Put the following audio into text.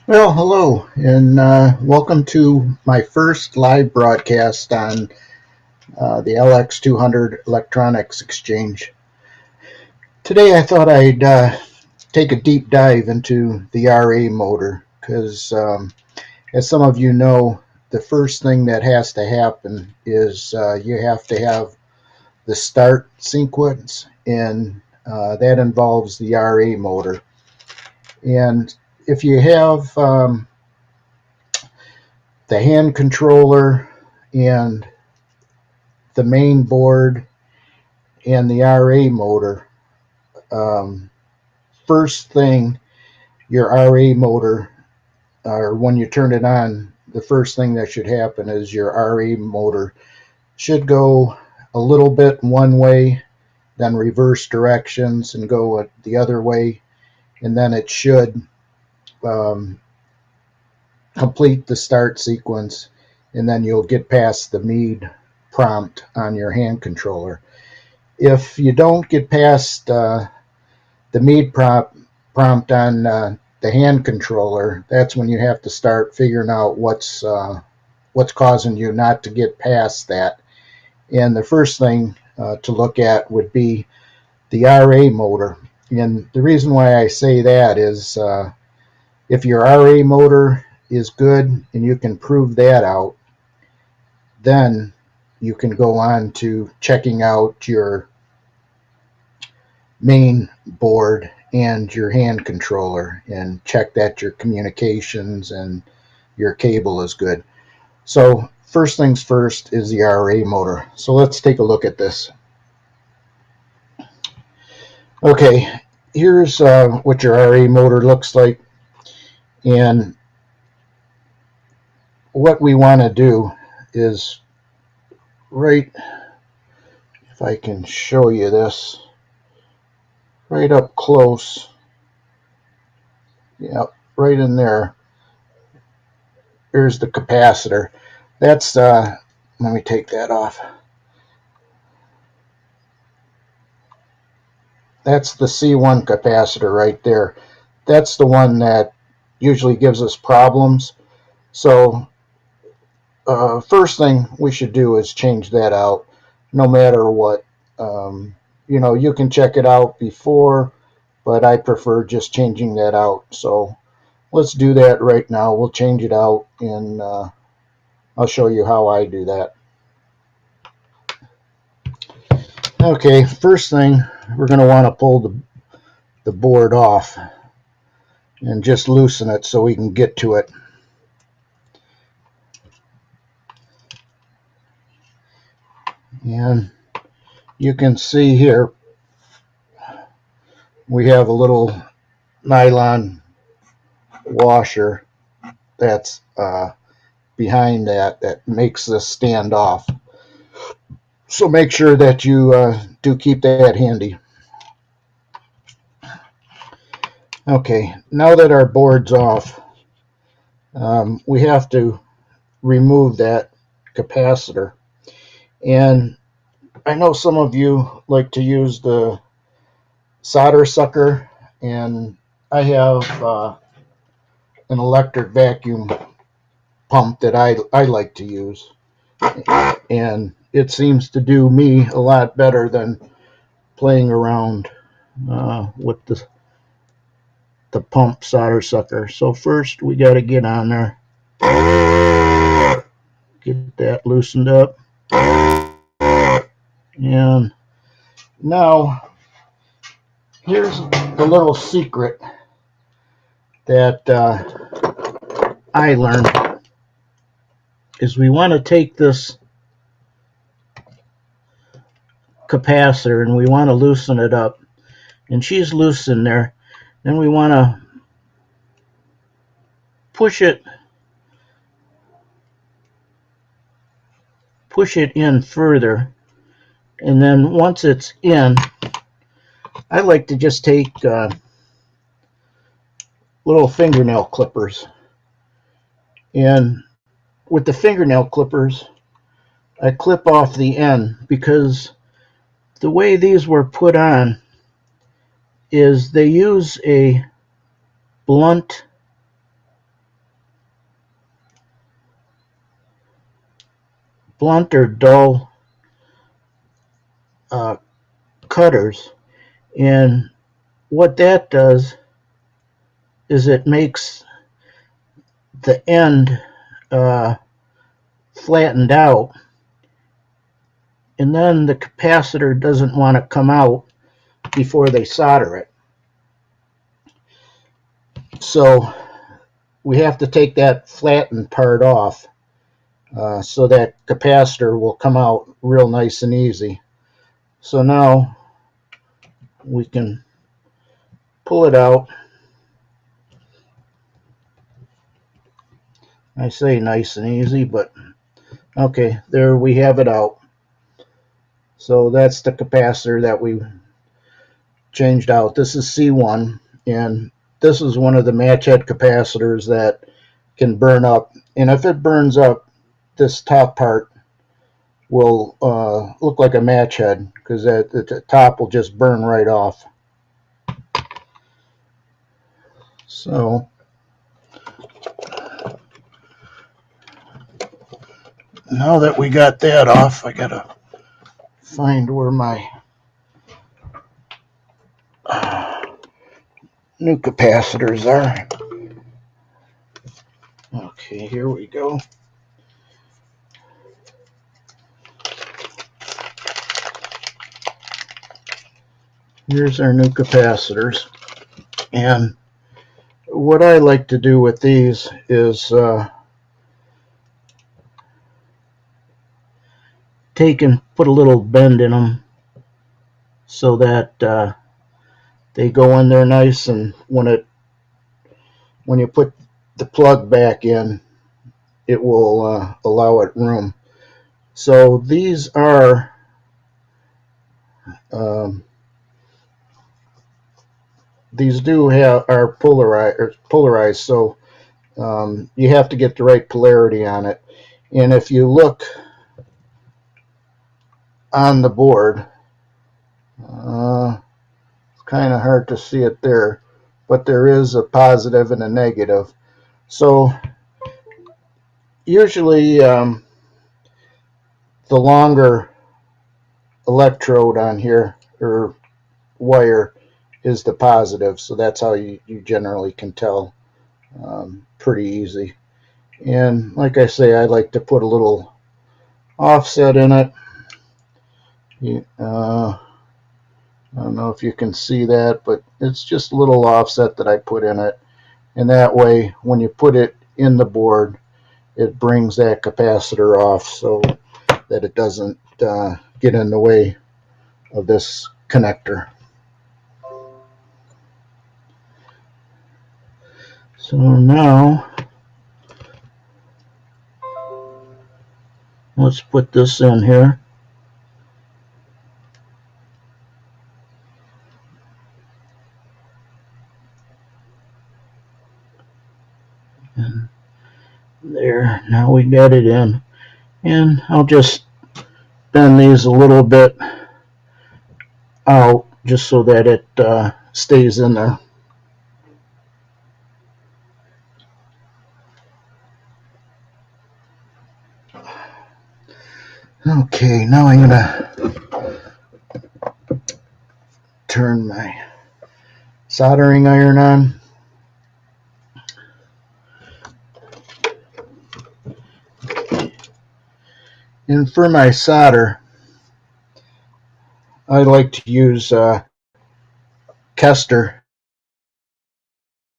Well, hello, and welcome to my first live broadcast on the LX200 Electronics Exchange. Today I thought I'd take a deep dive into the RA motor because, as some of you know, the first thing that has to happen is you have to have the start sequence, and that involves the RA motor. And if you have the hand controller and the main board and the RA motor. Um, First thing, your RA motor, or when you turn it on, the first thing that should happen is your RA motor should go a little bit one way, then reverse directions and go the other way, and then it should um, complete the start sequence, and then you'll get past the MEAD prompt on your hand controller. If you don't get past the MEAD prompt on the hand controller, that's when you have to start figuring out what's causing you not to get past that. And the first thing to look at would be the RA motor. And the reason why I say that is if your RA motor is good and you can prove that out, then you can go on to checking out your main board and your hand controller and check that your communications and your cable is good. So first things first is the RA motor. So let's take a look at this. Okay, here's what your RA motor looks like, and what we want to do is right, if I can show you this right up close, yeah, right in there. Here's the capacitor. That's let me take that off. That's the C1 capacitor right there. That's the one that usually gives us problems. So first thing we should do is change that out no matter what. You can check it out before, but I prefer just changing that out. So let's do that right now. We'll change it out, and I'll show you how I do that. Okay, first thing, we're going to want to pull the board off and just loosen it so we can get to it. And you can see here we have a little nylon washer that's behind that makes this stand off. So make sure that you do keep that handy. Okay, now that our board's off, we have to remove that capacitor. And I know some of you like to use the solder sucker, and I have an electric vacuum pump that I like to use, and it seems to do me a lot better than playing around with the pump solder sucker. So first we got to get on there, get that loosened up, and now here's the little secret that I learned is we want to take this capacitor and we want to loosen it up, and she's loose in there. Then we want to push it in further, and then once it's in, I like to just take little fingernail clippers, and with the fingernail clippers I clip off the end, because the way these were put on is they use a blunt blunt or dull uh, cutters, and what that does is it makes the end uh, flattened out, and then the capacitor doesn't want to come out before they solder it. So we have to take that flattened part off so that capacitor will come out real nice and easy. So now we can pull it out. I say nice and easy, but okay, there we have it out. So that's the capacitor that we changed out. This is C1, and this is one of the match head capacitors that can burn up. And if it burns up, this top part will look like a match head, because the top will just burn right off. So now that we got that off, I gotta find where my new capacitors are. Okay, here we go. Here's our new capacitors. And what I like to do with these is take and put a little bend in them so that they go in there nice, and when you put the plug back in, it will allow it room. So these are these are polarized, so you have to get the right polarity on it. And if you look on the board, it's kind of hard to see it there, but there is a positive and a negative. So usually the longer electrode on here, or wire, is the positive, so that's how you generally can tell pretty easy. And like I say, I like to put a little offset in it. I don't know if you can see that, but it's just a little offset that I put in it, and that way when you put it in the board, it brings that capacitor off so that it doesn't get in the way of this connector. So now let's put this in here. And there, now we got it in. And I'll just bend these a little bit out just so that it stays in there. Okay, now I'm gonna turn my soldering iron on. And for my solder, I like to use Kester